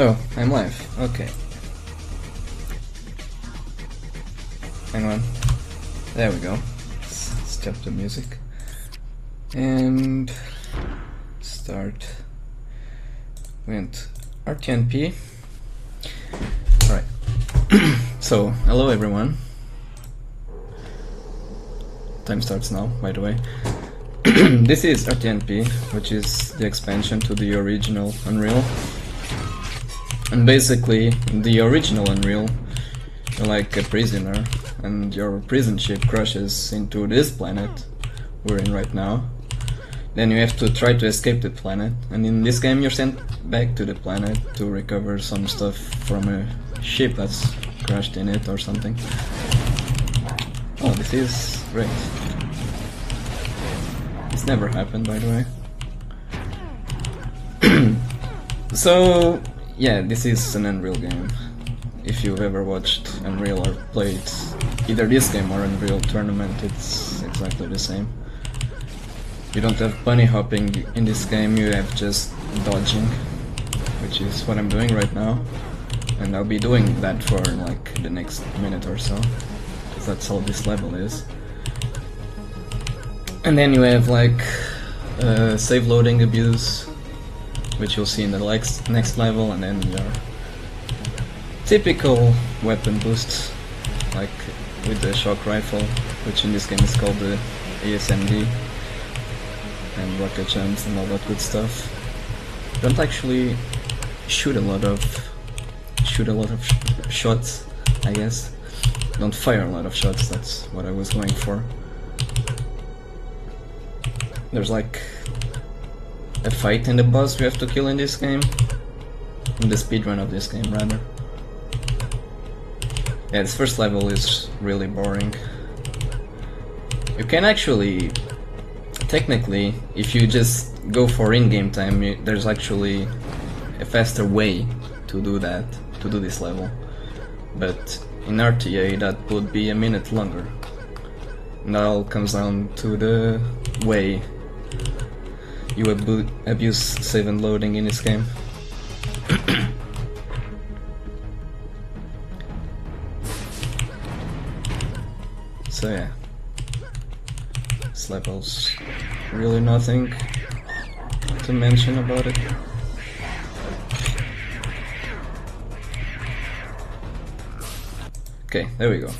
Oh, I'm live. Okay. Hang on. There we go. Let's stop the music. And start with RTNP. Alright. So, hello everyone. Time starts now, by the way. This is RTNP, which is the expansion to the original Unreal. And basically, the original Unreal, you're like a prisoner, and your prison ship crashes into this planet we're in right now. Then you have to try to escape the planet, and in this game you're sent back to the planet to recover some stuff from a ship that's crashed in it or something. Oh, this is great. This never happened, by the way. So, yeah, this is an Unreal game. If you've ever watched Unreal or played either this game or Unreal Tournament, it's exactly the same. You don't have bunny hopping in this game, you have just dodging, which is what I'm doing right now. And I'll be doing that for like the next minute or so, because that's all this level is. And then you have like save loading abuse, which you'll see in the next level, and then your typical weapon boosts, like with the shock rifle, which in this game is called the ASMD, and rocket jumps and all that good stuff. Don't actually shoot a lot of shots, I guess. Don't fire a lot of shots, that's what I was going for. There's like a fight in the boss you have to kill in this game. In the speedrun of this game, rather. Yeah, this first level is really boring. You can actually, technically, if you just go for in-game time, there's actually a faster way to do that, to do this level. But in RTA that would be a minute longer. And that all comes down to the way you abuse save and loading in this game. So yeah, this level's really nothing to mention about it. Okay, there we go.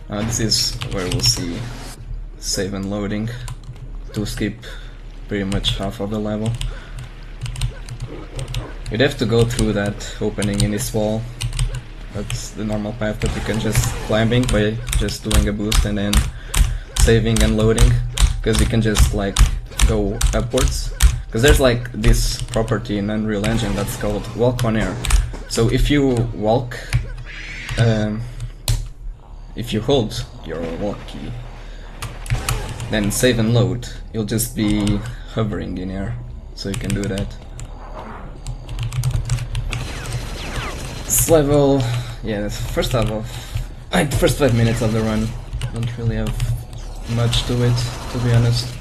This is where we'll see save and loading to skip pretty much half of the level. You'd have to go through that opening in this wall. That's the normal path that you can just climbing by just doing a boost and then saving and loading, because you can just like go upwards. Because there's like this property in Unreal Engine that's called walk on air. So if you walk, if you hold your walk key, then save and load, you'll just be hovering in air, so you can do that. This level, yeah, the first level, like the first 5 minutes of the run, don't really have much to it, to be honest.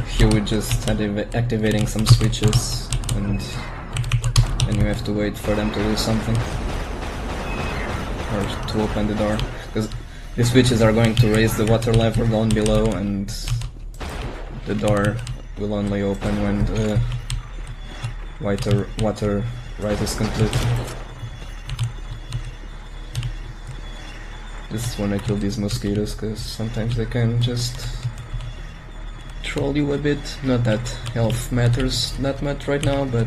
Here we're just activating some switches, and then you have to wait for them to do something, or to open the door, because the switches are going to raise the water level down below, and the door will only open when the water rise is complete. This is when I kill these mosquitoes, because sometimes they can just troll you a bit. Not that health matters that much right now, but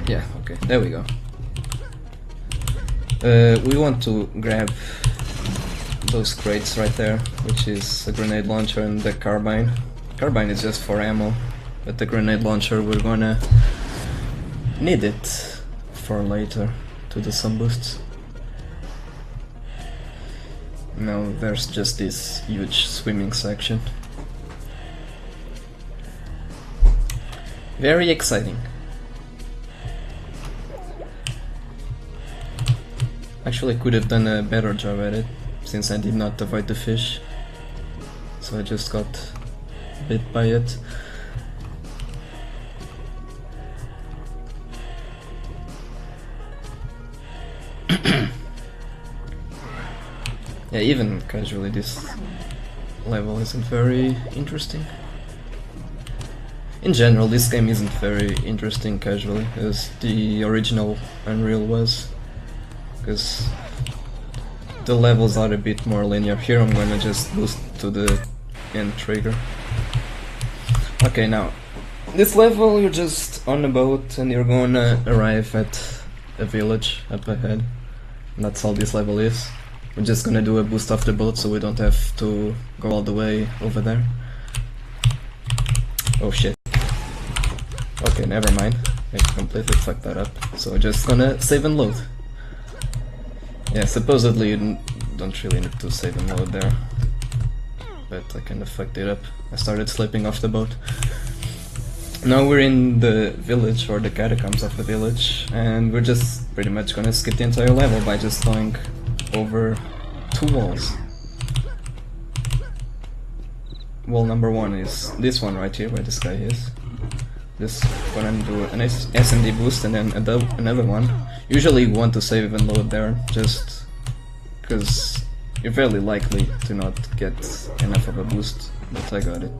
yeah, okay, there we go. We want to grab those crates right there, which is a grenade launcher and the carbine. Carbine is just for ammo, but the grenade launcher we're gonna need it for later to do some boosts. Now there's just this huge swimming section. Very exciting. Actually could have done a better job at it, since I did not avoid the fish. So I just got bit by it. Yeah, even casually this level isn't very interesting. In general, this game isn't very interesting casually, as the original Unreal was. Because the levels are a bit more linear. Here I'm gonna just boost to the end trigger. Okay, now, this level you're just on a boat and you're gonna arrive at a village up ahead. And that's all this level is. We're just gonna do a boost off the boat so we don't have to go all the way over there. Oh shit. Okay, never mind. I completely fucked that up. So we're just gonna save and load. Yeah, supposedly you don't really need to save and load there. But I kinda fucked it up. I started slipping off the boat. Now we're in the village, or the catacombs of the village, and we're just pretty much gonna skip the entire level by just going over 2 walls. Wall number 1 is this one right here, where this guy is. Just gonna do an SMD boost and then another one. Usually you want to save and load there, just because you're fairly likely to not get enough of a boost, but I got it.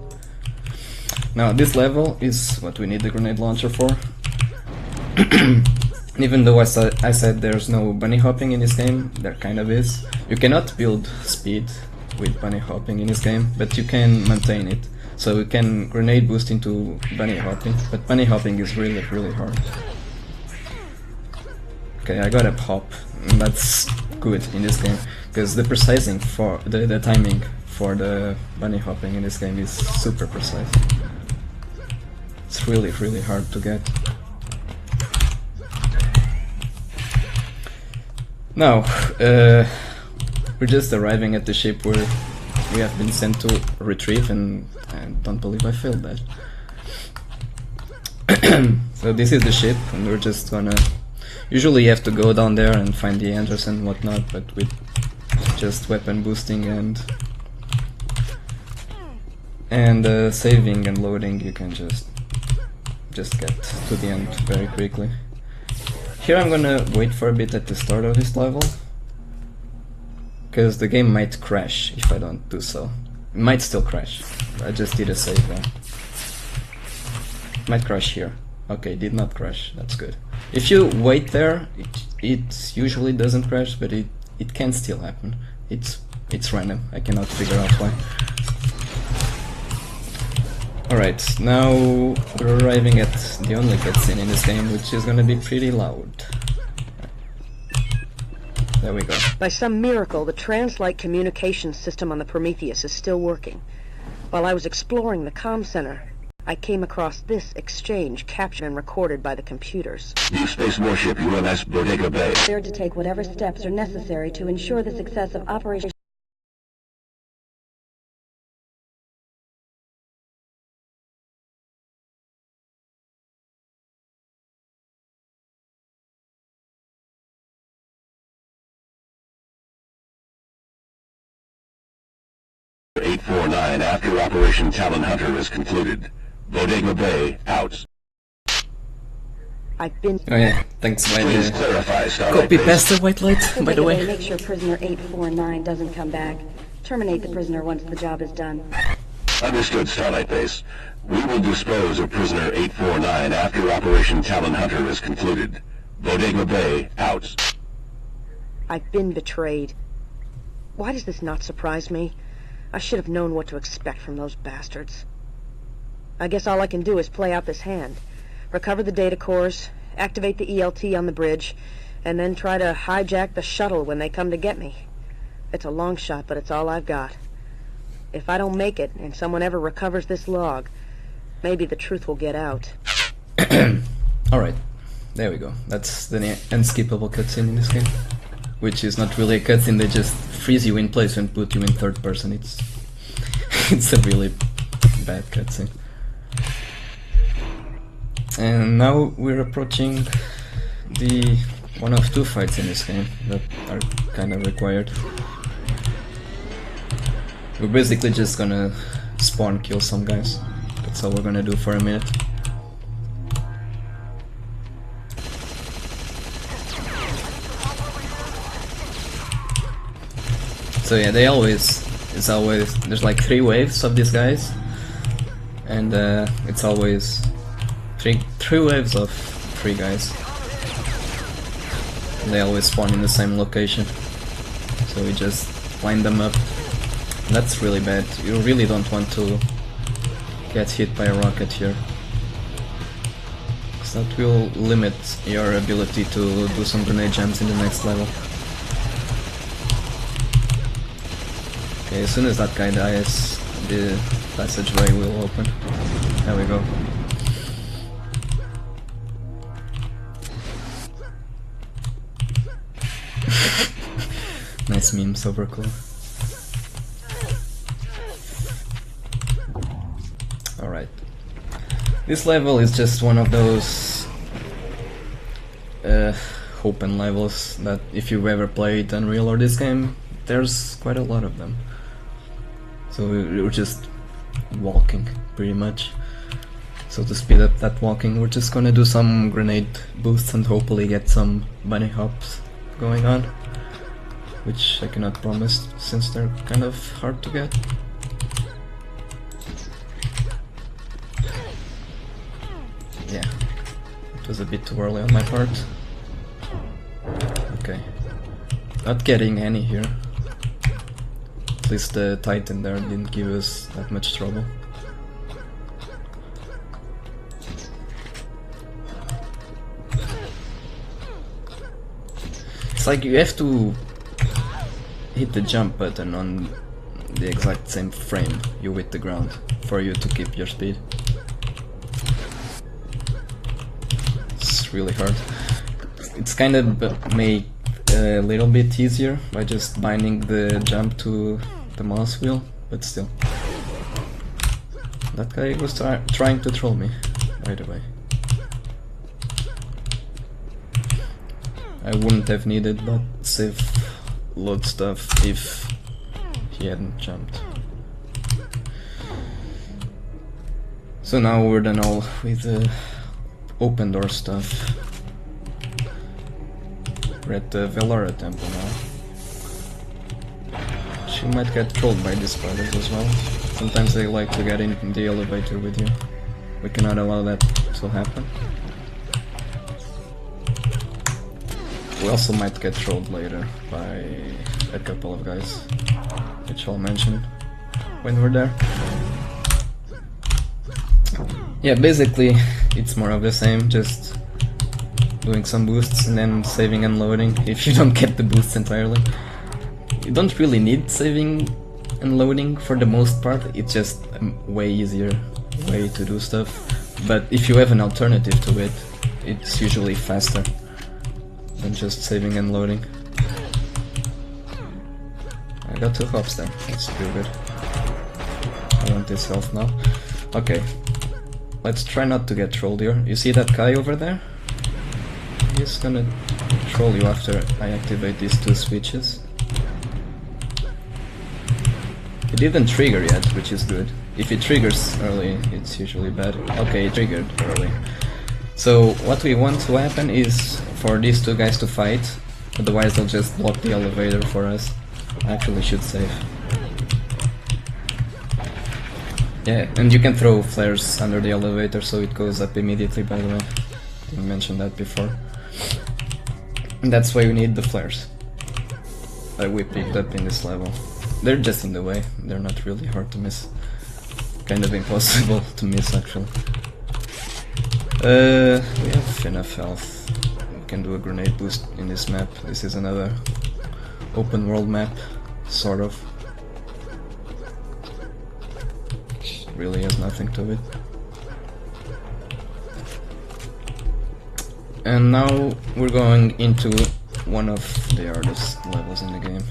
Now this level is what we need the grenade launcher for. Even though I said there's no bunny hopping in this game, there kind of is. You cannot build speed with bunny hopping in this game, but you can maintain it. So you can grenade boost into bunny hopping, but bunny hopping is really hard. Okay, I got a hop, and that's good in this game, because the precising for the timing for the bunny hopping in this game is super precise. It's really hard to get. Now, we're just arriving at the ship where we have been sent to retrieve, and I don't believe I failed that. So this is the ship, and we're just gonna... Usually you have to go down there and find the entrance and whatnot, but with just weapon boosting and saving and loading, you can just get to the end very quickly. Here I'm gonna wait for a bit at the start of this level, because the game might crash if I don't do so. It might still crash. I just did a save there. Might crash here. Okay, did not crash. That's good. If you wait there, it usually doesn't crash, but it can still happen. It's random. I cannot figure out why. Alright, now we're arriving at the only cutscene in this game, which is gonna be pretty loud. There we go. By some miracle, the trans-like communication system on the Prometheus is still working. While I was exploring the comm center, I came across this exchange captured and recorded by the computers. Deep Space Warship UMS Bodega Bay. Prepared to take whatever steps are necessary to ensure the success of Operation... .849 after Operation Talon Hunter is concluded. Bodega Bay, out. I've been... Oh yeah, thanks by Please the clarify, Starlight copy Base. paste white light, by the way. Make sure prisoner 849 doesn't come back. Terminate the prisoner once the job is done. Understood, Starlight Base. We will dispose of prisoner 849 after Operation Talon Hunter is concluded. Bodega Bay, out. I've been betrayed. Why does this not surprise me? I should have known what to expect from those bastards. I guess all I can do is play out this hand. Recover the data cores, activate the ELT on the bridge, and then try to hijack the shuttle when they come to get me. It's a long shot, but it's all I've got. If I don't make it, and someone ever recovers this log, maybe the truth will get out. Alright, there we go. That's the unskippable cutscene in this game. Which is not really a cutscene, they just freeze you in place and put you in third person. It's a really bad cutscene. And now we're approaching the one of two fights in this game that are kind of required. We're basically just gonna spawn kill some guys. That's all we're gonna do for a minute. So yeah, there's like 3 waves of these guys, and it's always three waves of 3 guys. And they always spawn in the same location, so we just line them up. And that's really bad. You really don't want to get hit by a rocket here, because that will limit your ability to do some grenade jumps in the next level. Okay, as soon as that guy dies, the passageway will open. There we go. Nice meme, super cool. Alright. This level is just one of those open levels that if you've ever played Unreal or this game, there's quite a lot of them. So we're just walking, pretty much. So to speed up that walking, we're just gonna do some grenade boosts and hopefully get some bunny hops going on, which I cannot promise since they're kind of hard to get. Yeah, it was a bit too early on my part. Okay, not getting any here. At least the Titan there didn't give us that much trouble. It's like you have to hit the jump button on the exact same frame you hit the ground for you to keep your speed. It's really hard. It's kind of made a little bit easier by just binding the jump to the mouse wheel, but still. That guy was trying to troll me, by the way. I wouldn't have needed that save load stuff if he hadn't jumped. So now we're done all with the open door stuff. We're at the Velora temple now. She might get trolled by these spiders as well. Sometimes they like to get in the elevator with you. We cannot allow that to happen. We also might get trolled later by a couple of guys, which I'll mention when we're there. Yeah, basically it's more of the same, just doing some boosts and then saving and loading if you don't get the boosts entirely. You don't really need saving and loading for the most part, it's just a way easier way to do stuff. But if you have an alternative to it, it's usually faster than just saving and loading. I got 2 hops there, that's pretty good. I want this health now. Okay, let's try not to get trolled here. You see that guy over there? He's gonna troll you after I activate these 2 switches. It didn't trigger yet, which is good. If it triggers early, it's usually bad. Okay, it triggered early. So what we want to happen is for these 2 guys to fight, otherwise they'll just block the elevator for us. I actually should save. Yeah, and you can throw flares under the elevator so it goes up immediately, by the way. Didn't mention that before. And that's why we need the flares that we picked up in this level. They're just in the way, they're not really hard to miss. Kind of impossible to miss, actually. We have enough health. We can do a grenade boost in this map. This is another open world map, sort of. Which really has nothing to it. And now we're going into one of the hardest levels in the game.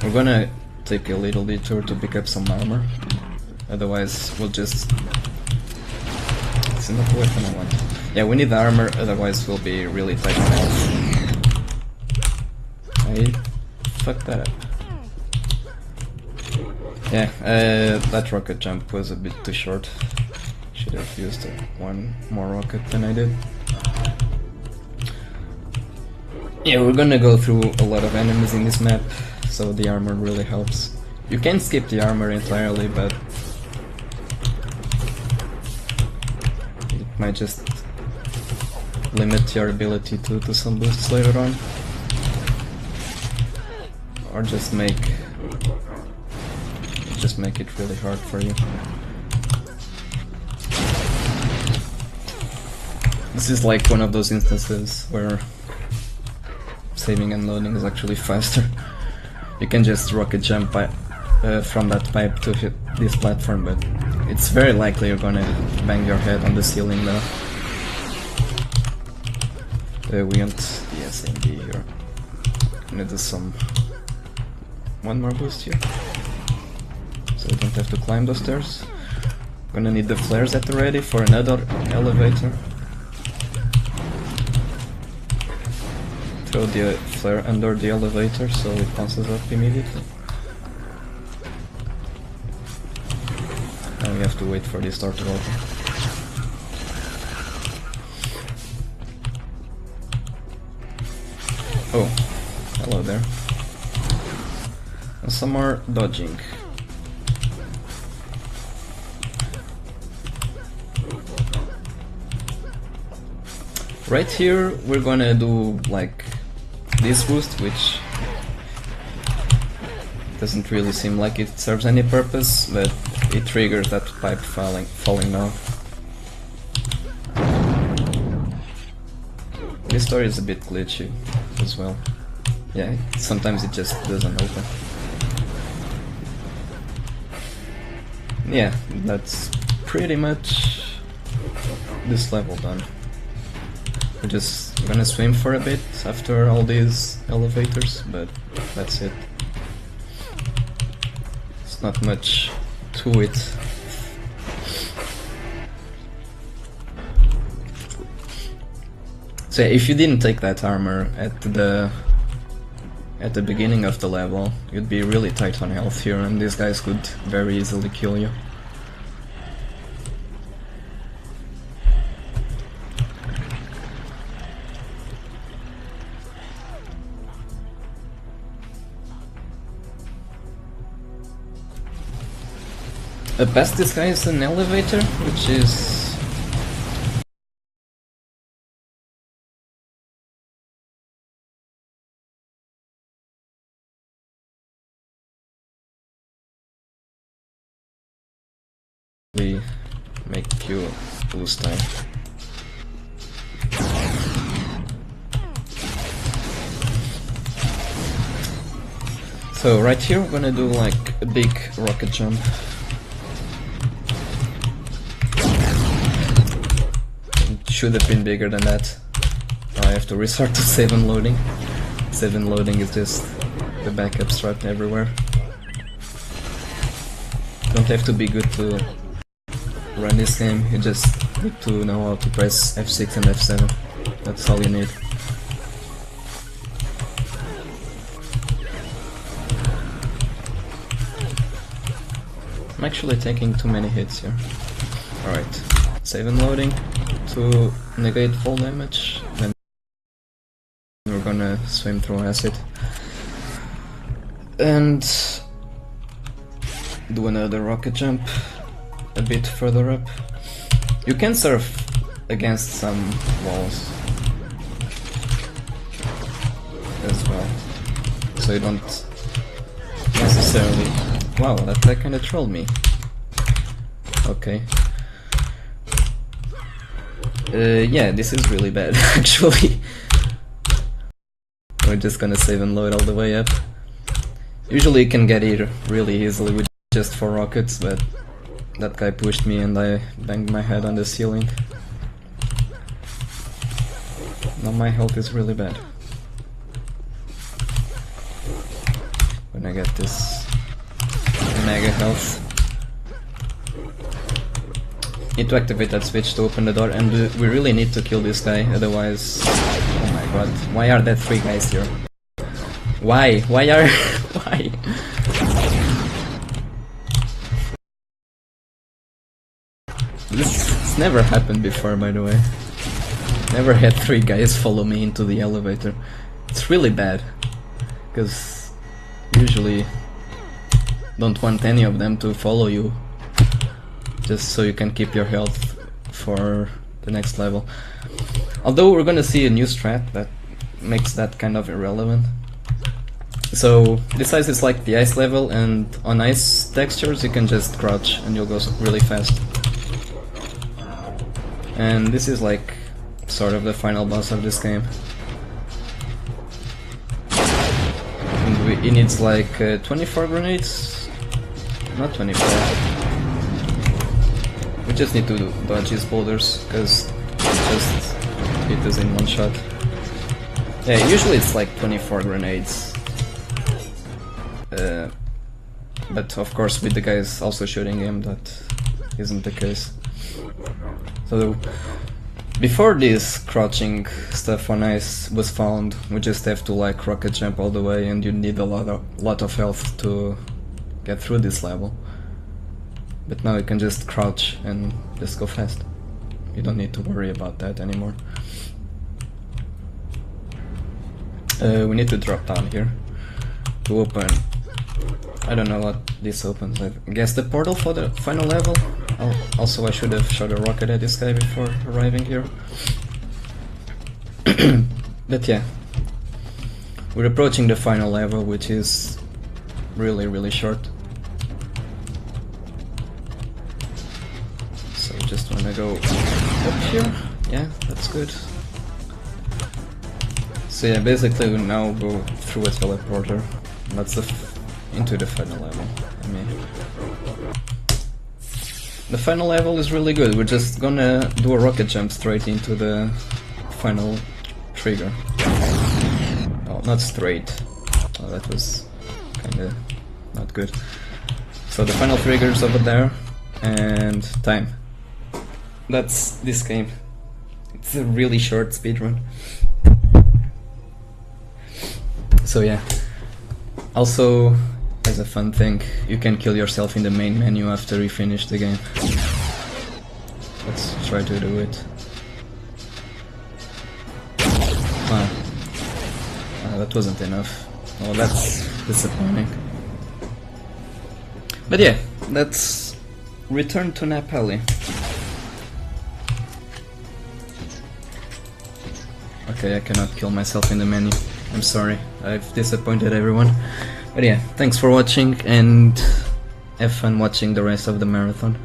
We're gonna take a little detour to pick up some armor, otherwise we'll just It's not the weapon I want. Yeah, we need the armor, otherwise we'll be really tight on health. I fucked that up. Yeah, that rocket jump was a bit too short. Should have used one more rocket than I did. Yeah, we're gonna go through a lot of enemies in this map, so the armor really helps. You can skip the armor entirely, but it might just limit your ability to do some boosts later on. Or just make it really hard for you. This is like one of those instances where saving and loading is actually faster. You can just rocket jump from that pipe to hit this platform, but it's very likely you're gonna bang your head on the ceiling though. We want the SMG here. Gonna do one more boost here, so we don't have to climb those stairs. Gonna need the flares at the ready for another elevator. Throw the flare under the elevator so it bounces up immediately. And we have to wait for this door to open. Oh, hello there. And some more dodging. Right here we're gonna do like this boost, which doesn't really seem like it serves any purpose, but it triggers that pipe falling down. This door is a bit glitchy as well. Yeah, sometimes it just doesn't open. Yeah, that's pretty much this level done. We're just gonna swim for a bit after all these elevators, but that's it. It's not much to it. So if you didn't take that armor at the beginning of the level, you'd be really tight on health here, and these guys could very easily kill you. Past this guy is an elevator, which is make you lose time. So right here we're gonna do like a big rocket jump. Should have been bigger than that. I have to resort to save and loading. Save and loading is just the backup strat everywhere. Don't have to be good to run this game, you just need to know how to press F6 and F7. That's all you need. I'm actually taking too many hits here. Alright, save and loading to negate fall damage, then we're gonna swim through acid and do another rocket jump a bit further up. You can surf against some walls as well, so you don't necessarily... Wow, that guy kinda trolled me. Okay. Yeah, this is really bad, actually. We're just gonna save and load all the way up. Usually you can get here really easily with just 4 rockets, but that guy pushed me and I banged my head on the ceiling. Now my health is really bad. When I get this mega health. need to activate that switch to open the door, and we really need to kill this guy, otherwise... Oh my god, why are there 3 guys here? Why? Why are... why? This never happened before, by the way. Never had 3 guys follow me into the elevator. It's really bad, because usually don't want any of them to follow you, just so you can keep your health for the next level. Although we're gonna see a new strat that makes that kind of irrelevant. So this ice is like the ice level, and on ice textures you can just crouch and you'll go really fast. And this is like sort of the final boss of this game. And it needs like 24 grenades, not 24. We just need to dodge these boulders, because it just hit us in one shot. Yeah, usually it's like 24 grenades. But of course with the guys also shooting him, that isn't the case. So before this crouching stuff on ice was found, we just have to like rocket jump all the way, and you need a lot of health to get through this level. But now you can just crouch and just go fast. You don't need to worry about that anymore. We need to drop down here to open... I don't know what this opens. I guess the portal for the final level. Also, I should have shot a rocket at this guy before arriving here. But yeah, we're approaching the final level, which is really short. So just wanna go up here. Yeah, that's good. So yeah, basically we now go through a teleporter. That's into the final level. I mean, the final level is really good. We're just gonna do a rocket jump straight into the final trigger. Oh, not straight. Oh, that was kinda not good. So the final trigger is over there, and time. That's this game. It's a really short speedrun. So yeah. Also, as a fun thing, you can kill yourself in the main menu after you finish the game. Let's try to do it. That wasn't enough. Oh, that's disappointing. But yeah, let's return to Pali. Okay, I cannot kill myself in the menu. I'm sorry, I've disappointed everyone. But yeah, thanks for watching, and have fun watching the rest of the marathon.